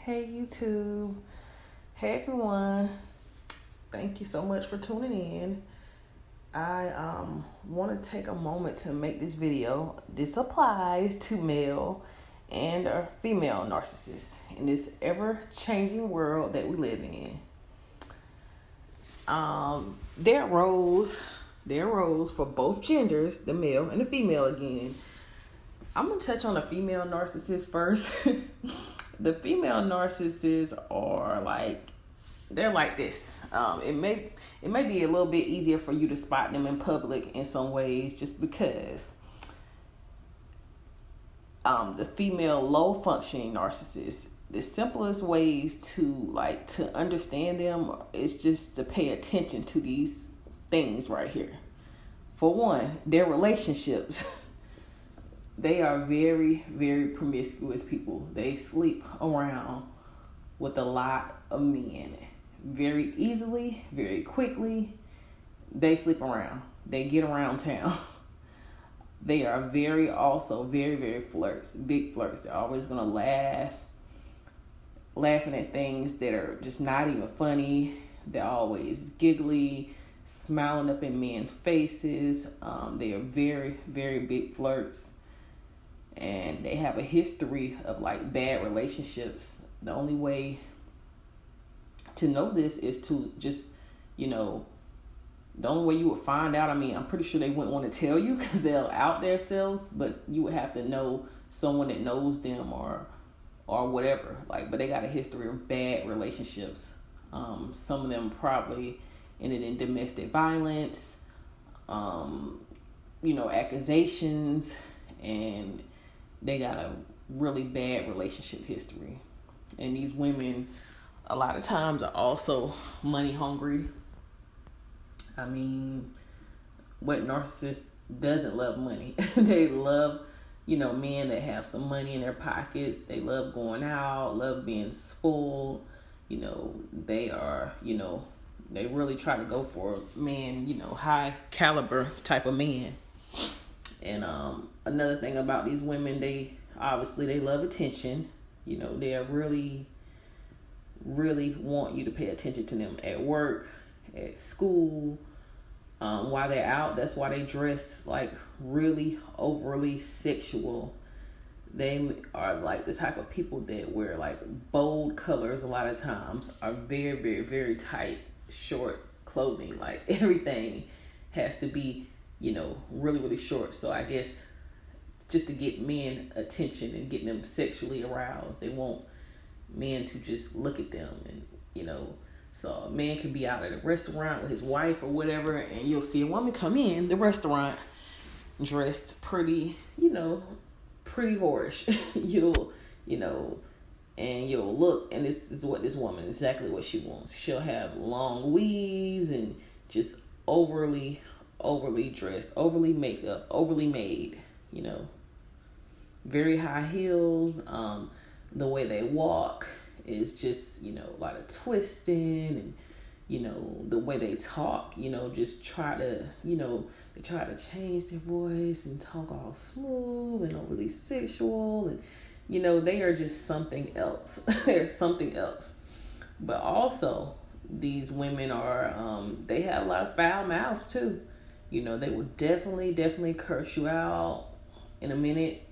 Hey YouTube. Hey everyone. Thank you so much for tuning in. I want to take a moment to make this video. This applies to male and or female narcissists in this ever-changing world that we live in. There are roles for both genders, the male and the female again. I'm going to touch on the female narcissist first. The female narcissists are they're like this. It may be a little bit easier for you to spot them in public in some ways, just because the female low functioning narcissists, the simplest ways to understand them is just to pay attention to these things right here. For one, their relationships. They are very, very promiscuous people. They sleep around with a lot of men. Very easily, very quickly, they sleep around. They get around town. They are very, very flirts, big flirts. They're always going to laughing at things that are just not even funny. They're always giggly, smiling up in men's faces. They are very, very big flirts. And they have a history of bad relationships. The only way to know this is to just, the only way you would find out, I'm pretty sure they wouldn't want to tell you because they'll out themselves, but you would have to know someone that knows them or whatever. But they got a history of bad relationships. Some of them probably ended in domestic violence, accusations, and they got a really bad relationship history. And these women, a lot of times, are also money hungry. What narcissist doesn't love money? They love, men that have some money in their pockets. They love going out, love being spoiled. They are, they really try to go for men, high caliber type of men. And another thing about these women, they love attention. They really want you to pay attention to them at work, at school, while they're out. That's why they dress really overly sexual. They are the type of people that wear bold colors a lot of times, are very, very, very tight, short clothing. Everything has to be, really, really short. So I guess just to get men attention and get them sexually aroused, they want men to just look at them. And, so a man can be out at a restaurant with his wife or whatever, and you'll see a woman come in the restaurant dressed pretty, pretty whorish. And you'll look, and this is what this woman, exactly what she wants. She'll have long weaves and just overly dressed, overly makeup, overly made, very high heels. The way they walk is just, a lot of twisting, and, the way they talk, just try to, they try to change their voice and talk all smooth and overly sexual. And, they are just something else. They're something else. But also, these women are, they have a lot of foul mouths too. They will definitely curse you out in a minute.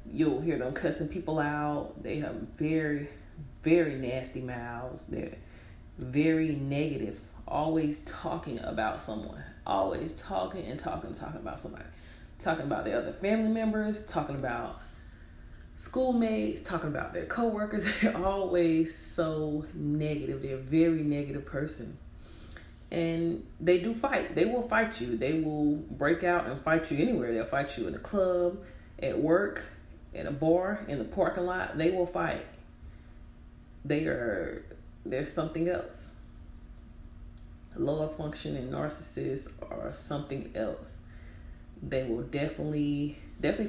You'll hear them cussing people out. They have very, very nasty mouths. They're very negative, always talking about someone, always talking about somebody, talking about their other family members, talking about schoolmates, talking about their coworkers. They're always so negative. They're a very negative person. And they do fight. They will fight you. They will break out and fight you anywhere. They'll fight you in a club, at work, in a bar, in the parking lot. They will fight. There's something else. Lower functioning narcissists are something else. They will definitely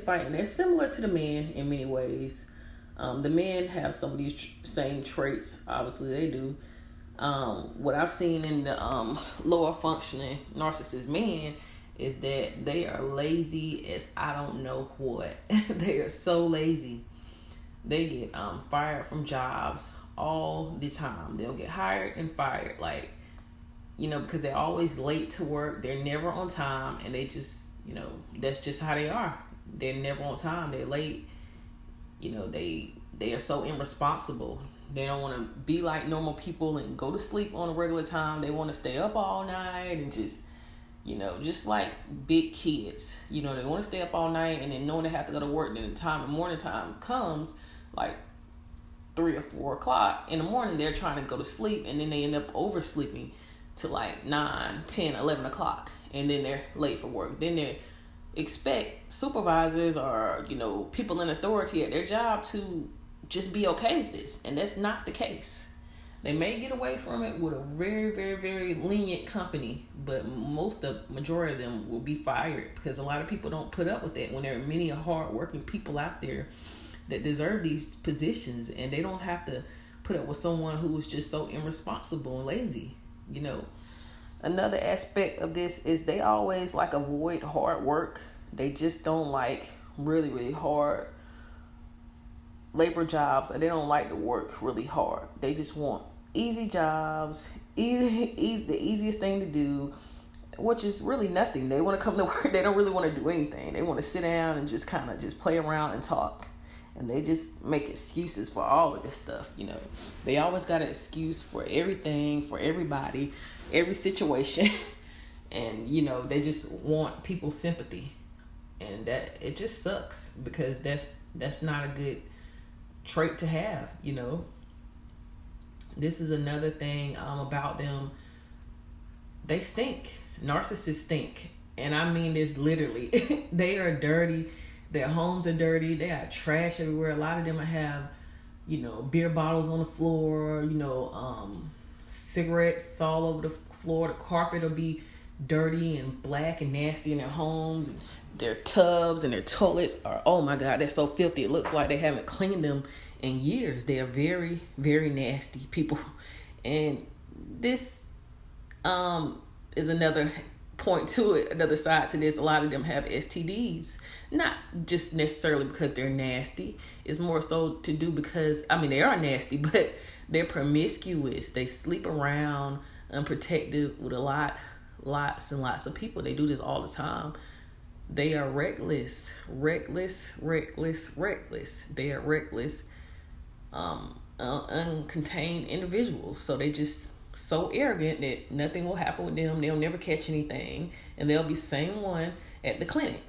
fight. And they're similar to the men in many ways. The men have some of these same traits. Obviously, they do. What I've seen in the lower functioning narcissist men is that they are lazy as I don't know what. They are so lazy. They get fired from jobs all the time. They'll get hired and fired, like, because they're always late to work. They're never on time, and they just, that's just how they are. They're never on time. They're late. They are so irresponsible. They don't want to be like normal people and go to sleep on a regular time. They want to stay up all night and just like big kids. They want to stay up all night, and then knowing they have to go to work, then the morning time comes, like 3 or 4 o'clock in the morning, they're trying to go to sleep, and then they end up oversleeping to like 9, 10, 11 o'clock, and then they're late for work. Then they expect supervisors or people in authority at their job to just be okay with this, and that's not the case. They may get away from it with a very, very, very lenient company, but majority of them will be fired, because a lot of people don't put up with that when there are many hard-working people out there that deserve these positions, and they don't have to put up with someone who is just so irresponsible and lazy. Another aspect of this is they always avoid hard work. They just don't like really, really hard labor jobs, and they don't like to work really hard. They just want easy jobs, the easiest thing to do, which is really nothing. They want to come to work. They don't really want to do anything. They want to sit down and just kind of just play around and talk. And they just make excuses for all of this stuff. They always got an excuse for everything, for everybody, every situation. And, they just want people's sympathy. And that it just sucks, because that's not a good trait to have. This is another thing about them. They stink. Narcissists stink. And I mean this literally. They are dirty. Their homes are dirty. They have trash everywhere. A lot of them have, beer bottles on the floor, cigarettes all over the floor. The carpet will be dirty and black and nasty in their homes. And their tubs and their toilets are, oh my God, they're so filthy. It looks like they haven't cleaned them in years. They are very, very nasty people. And this is another point to it, another side to this. A lot of them have STDs, not just necessarily because they're nasty. It's more so to do because, they are nasty, but they're promiscuous. They sleep around unprotected with lots and lots of people. They do this all the time. They are reckless. They are reckless, uncontained individuals. So they just so arrogant that nothing will happen with them. They'll never catch anything, and they'll be same one at the clinic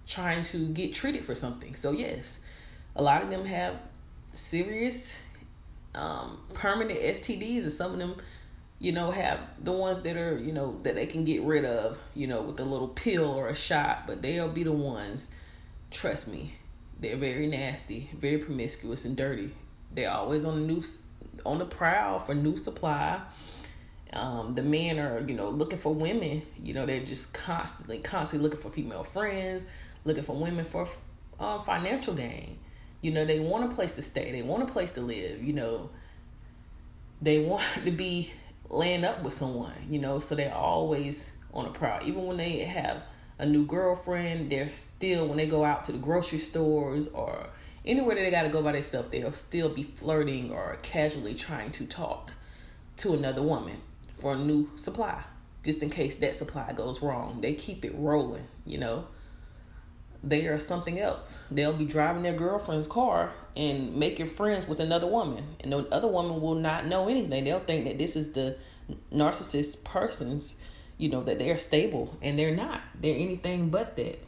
trying to get treated for something. So yes, a lot of them have serious permanent STDs, and some of them have the ones that are that they can get rid of with a little pill or a shot, but they'll be the ones, trust me, they're very nasty, very promiscuous and dirty. They're always on the prowl for new supply. The men are, looking for women. They're just constantly looking for female friends, looking for women for financial gain. They want a place to stay. They want a place to live. They want to be laying up with someone, so they're always on the prowl. Even when they have a new girlfriend, they're still, when they go out to the grocery stores or anywhere that they got to go by themselves, they'll still be flirting or casually trying to talk to another woman for a new supply, just in case that supply goes wrong. They keep it rolling, They are something else. They'll be driving their girlfriend's car and making friends with another woman, and the other woman will not know anything. They'll think that this is the narcissist person's, that they're stable, and they're not. They're anything but that.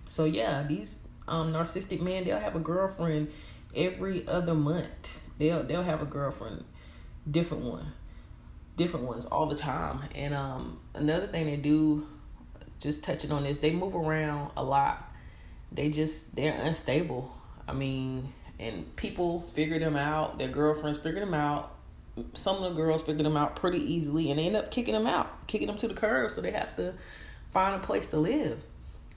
So yeah, these narcissistic men, they'll have a girlfriend every other month. They'll have a girlfriend, different ones all the time. And another thing they do, just touching on this, they move around a lot. They're unstable. And people figure them out. Their girlfriends figure them out. Some of the girls figure them out pretty easily, and they end up kicking them to the curb, so they have to find a place to live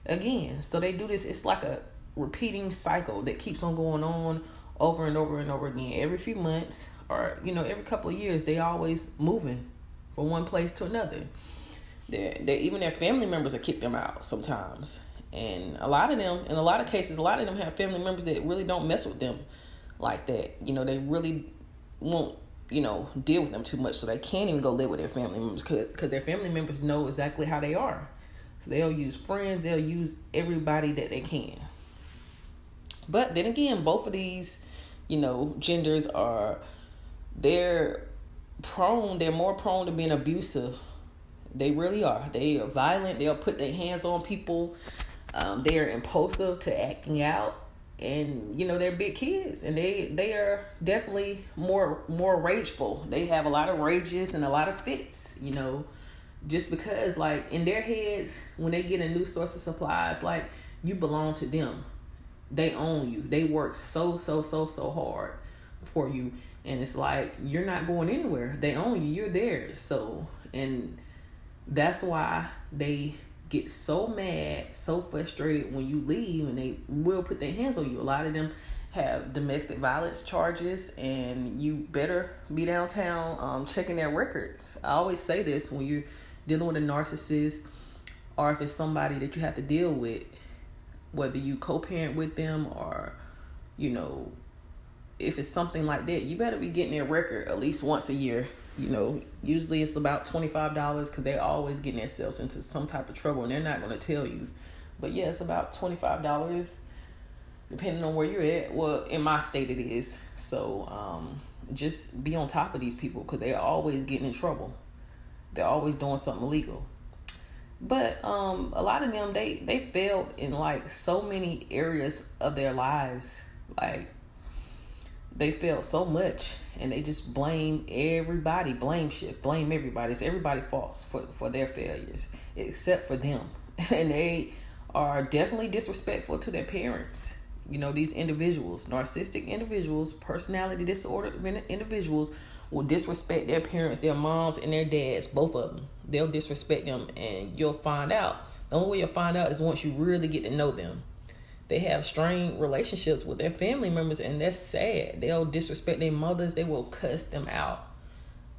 again. So they do this. It's like a repeating cycle that keeps on going on over and over and over again. Every few months or, every couple of years, they always moving from one place to another. Even their family members will kick them out sometimes. And a lot of them, in a lot of cases, a lot of them have family members that really don't mess with them like that. They really won't, deal with them too much, so they can't even go live with their family members because their family members know exactly how they are. So they'll use friends, they'll use everybody that they can. But then again, both of these, genders they're more prone to being abusive. They really are. They are violent. They'll put their hands on people. They're impulsive to acting out. And, they're big kids. And they are definitely more rageful. They have a lot of rages and a lot of fits, just because, like, in their heads, when they get a new source of supplies, like, you belong to them. They own you. They work so hard for you. And it's like, you're not going anywhere. They own you. You're theirs. So, and that's why they get so mad, so frustrated when you leave, and they will put their hands on you. A lot of them have domestic violence charges, and you better be downtown checking their records. I always say this when you're dealing with a narcissist, or if it's somebody that you have to deal with, whether you co-parent with them or, if it's something like that, you better be getting their record at least once a year. Usually it's about $25 because they're always getting themselves into some type of trouble, and they're not going to tell you. But yeah, it's about $25 depending on where you're at. Well, in my state it is. So just be on top of these people because they're always getting in trouble. They're always doing something illegal. But a lot of them, they failed in like so many areas of their lives. Like, they failed so much, and they just blame everybody, blame everybody. It's everybody's fault for their failures, except for them. And they are definitely disrespectful to their parents. These individuals, narcissistic individuals, personality disorder individuals will disrespect their parents, their moms, and their dads, both of them. They'll disrespect them, and you'll find out. The only way you'll find out is once you really get to know them. They have strained relationships with their family members, and that's sad. They'll disrespect their mothers. They will cuss them out,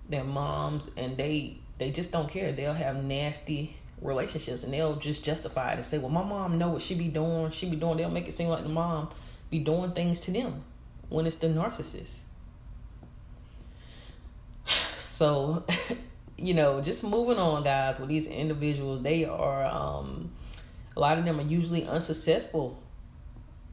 their moms, and they just don't care. They'll have nasty relationships, and they'll just justify it and say, well, my mom know what she be doing. They'll make it seem like the mom be doing things to them when it's the narcissist. So, just moving on, guys, with these individuals, they are, a lot of them are usually unsuccessful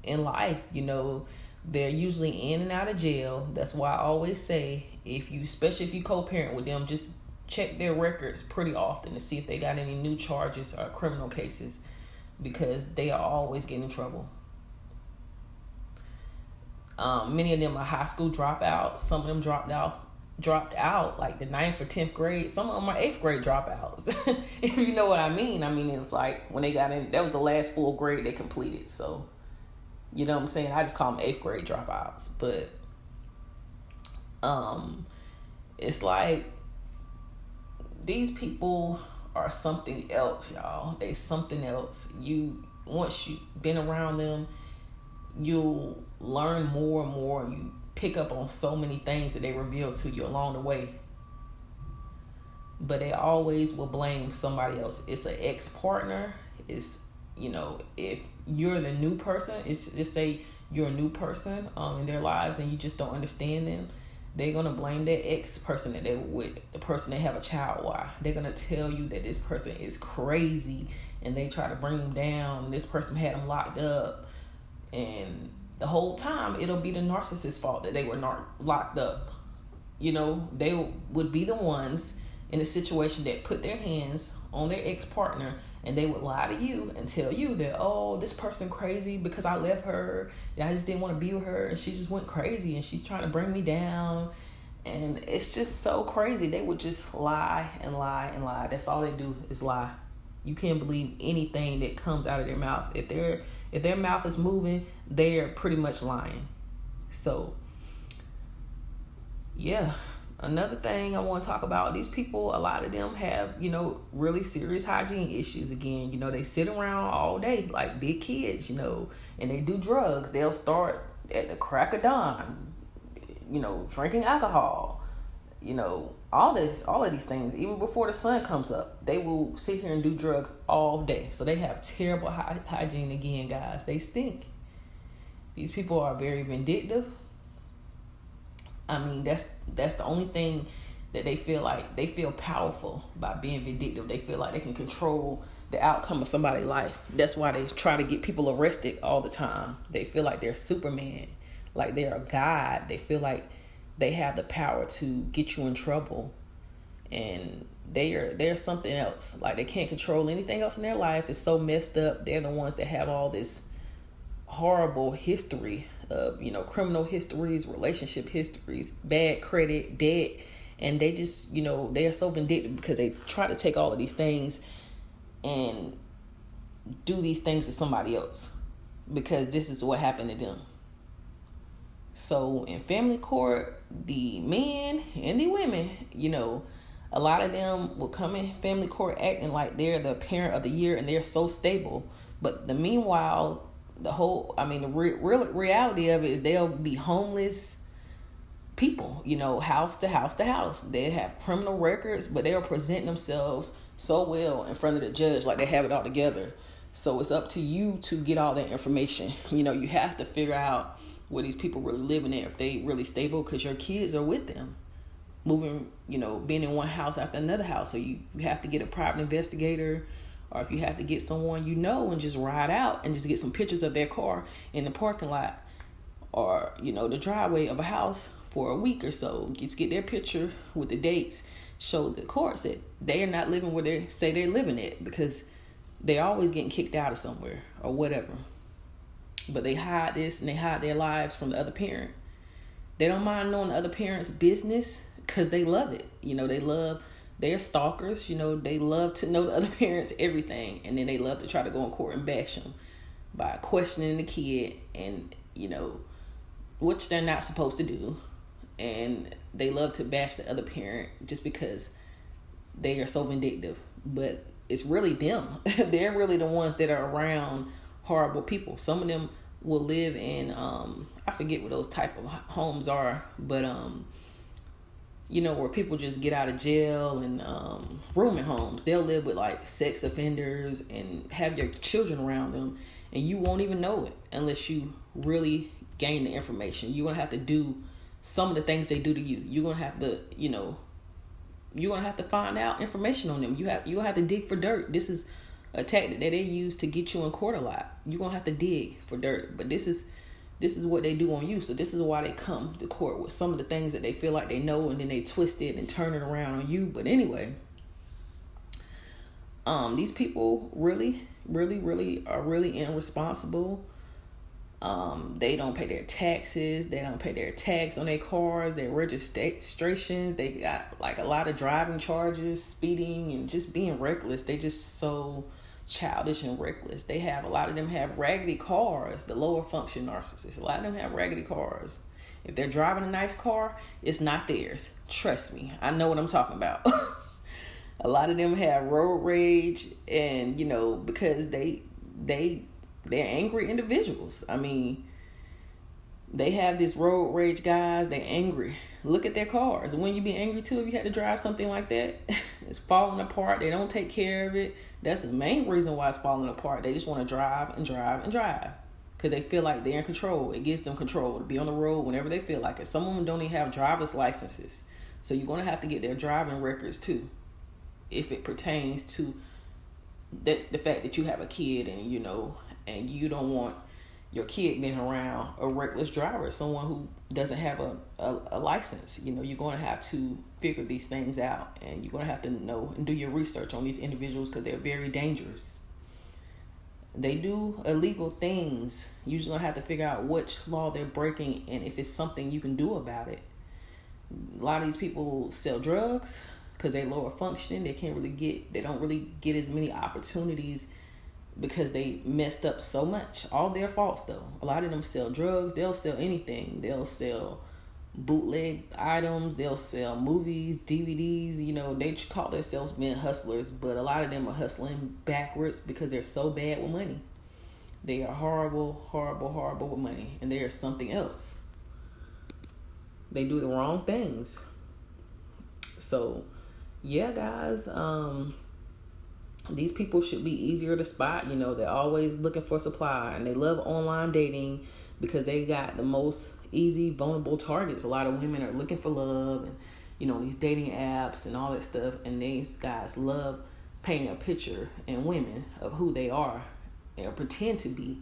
in life. They're usually in and out of jail. That's why I always say, especially if you co-parent with them, just check their records pretty often to see if they got any new charges or criminal cases, because they are always getting in trouble. Many of them are high school dropouts. Some of them dropped out like the 9th or 10th grade. Some of them are 8th grade dropouts. If you know what I mean. It's like when they got in, that was the last full grade they completed. So, you know what I'm saying? I just call them 8th grade dropouts. But it's like these people are something else, y'all. They something else. Once you've been around them, you'll learn more and more. You pick up on so many things that they reveal to you along the way. But they always will blame somebody else. It's an ex-partner. It's, if you're the new person, it's just say you're a new person in their lives and you just don't understand them, they're going to blame that ex-person that they were with, the person they have a child with. They're going to tell you that this person is crazy and they try to bring them down. This person had them locked up. And the whole time, it'll be the narcissist's fault that they were locked up. They would be the ones in a situation that put their hands on their ex-partner, and they would lie to you and tell you that, oh, this person crazy because I left her. And I just didn't want to be with her, and she just went crazy, and she's trying to bring me down. And it's just so crazy. They would just lie and lie and lie. That's all they do is lie. You can't believe anything that comes out of their mouth. If their mouth is moving, they're pretty much lying. So, yeah. Another thing I want to talk about, these people, a lot of them have, really serious hygiene issues. Again, they sit around all day like big kids, and they do drugs. They'll start at the crack of dawn, drinking alcohol. all of these things, even before the sun comes up, they will sit here and do drugs all day. So they have terrible hygiene again, guys. They stink. These people are very vindictive. I mean, that's the only thing that they feel powerful by being vindictive. They feel like they can control the outcome of somebody's life. That's why they try to get people arrested all the time. They feel like they're Superman, like they're a god. They feel like they have the power to get you in trouble, and they're something else. Like they can't control anything else in their life. It's so messed up. They're the ones that have all this horrible history of, criminal histories, relationship histories, bad credit, debt, and they just, they are so vindictive because they try to take all of these things and do these things to somebody else because this is what happened to them. So in family court, the men and the women, a lot of them will come in family court acting like they're the parent of the year and they're so stable. But meanwhile, the real reality of it is they'll be homeless people, house to house to house. They have criminal records, but they'll present themselves so well in front of the judge like they have it all together. So it's up to you to get all that information. You have to figure out where these people really living at, if they really stable, because your kids are with them, moving, being in one house after another house. So you have to get a private investigator, or if you have to get someone and just ride out and just get some pictures of their car in the parking lot or, the driveway of a house for a week or so. Just get their picture with the dates, show the courts that they are not living where they say they're living at, because they're always getting kicked out of somewhere or whatever. But they hide this and they hide their lives from the other parent. They don't mind knowing the other parent's business because they love it. They're stalkers. They love to know the other parent's everything. And then they love to try to go in court and bash them by questioning the kid and, which they're not supposed to do. And they love to bash the other parent just because they are so vindictive. But it's really them. They're really the ones that are around horrible people. Some of them will live in I forget what those type of homes are, but where people just get out of jail and rooming homes. They'll live with like sex offenders and have your children around them, and you won't even know it unless you really gain the information. You're gonna have to do some of the things they do to you. You're gonna have to you're gonna have to find out information on them. You're gonna have to dig for dirt. This is a tactic that they use to get you in court a lot. You're going to have to dig for dirt. But this is what they do on you. So this is why they come to court with some of the things that they feel like they know, and then they twist it and turn it around on you. But anyway, these people really, really, really are really irresponsible. They don't pay their taxes. They don't pay their tax on their cars, their registrations. They got like a lot of driving charges, speeding, and just being reckless. They just so childish and reckless. A lot of them have raggedy cars. The lower function narcissists, a lot of them have raggedy cars. If they're driving a nice car, it's not theirs. Trust me, I know what I'm talking about. A lot of them have road rage, and because they're angry individuals. I mean, they have this road rage, guys. They're angry. Look at their cars. Wouldn't you be angry too if you had to drive something like that? It's falling apart. They don't take care of it. That's the main reason why it's falling apart. They just want to drive and drive and drive because they feel like they're in control. It gives them control to be on the road whenever they feel like it. Some of them don't even have driver's licenses. So you're going to have to get their driving records too, if it pertains to the fact that you have a kid and you don't want your kid being around a reckless driver, someone who doesn't have a license. You're going to have to figure these things out, and you're going to have to know and do your research on these individuals because they're very dangerous. They do illegal things. You're just going to have to figure out which law they're breaking and if it's something you can do about it. A lot of these people sell drugs because they're lower functioning. They don't really get as many opportunities because they messed up so much. All their faults though. A lot of them sell drugs. They'll sell anything. They'll sell bootleg items. They'll sell movies, DVDs. They call themselves being hustlers, but a lot of them are hustling backwards because they're so bad with money. They are horrible, horrible, horrible with money, and they are something else. They do the wrong things. So yeah, guys, these people should be easier to spot. You know, they're always looking for supply, and they love online dating because they got the most easy, vulnerable targets. A lot of women are looking for love, and you know, these dating apps and all that stuff. And these guys love painting a picture in women of who they are or pretend to be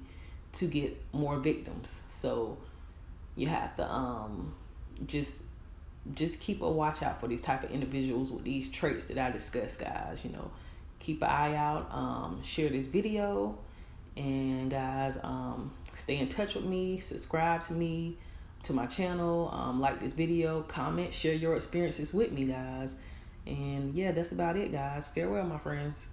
to get more victims. So you have to just keep a watch out for these type of individuals with these traits that I discussed, guys. You know, keep an eye out, share this video, and guys, stay in touch with me, subscribe to me, to my channel, like this video, comment, share your experiences with me, guys. And yeah, that's about it, guys. Farewell, my friends.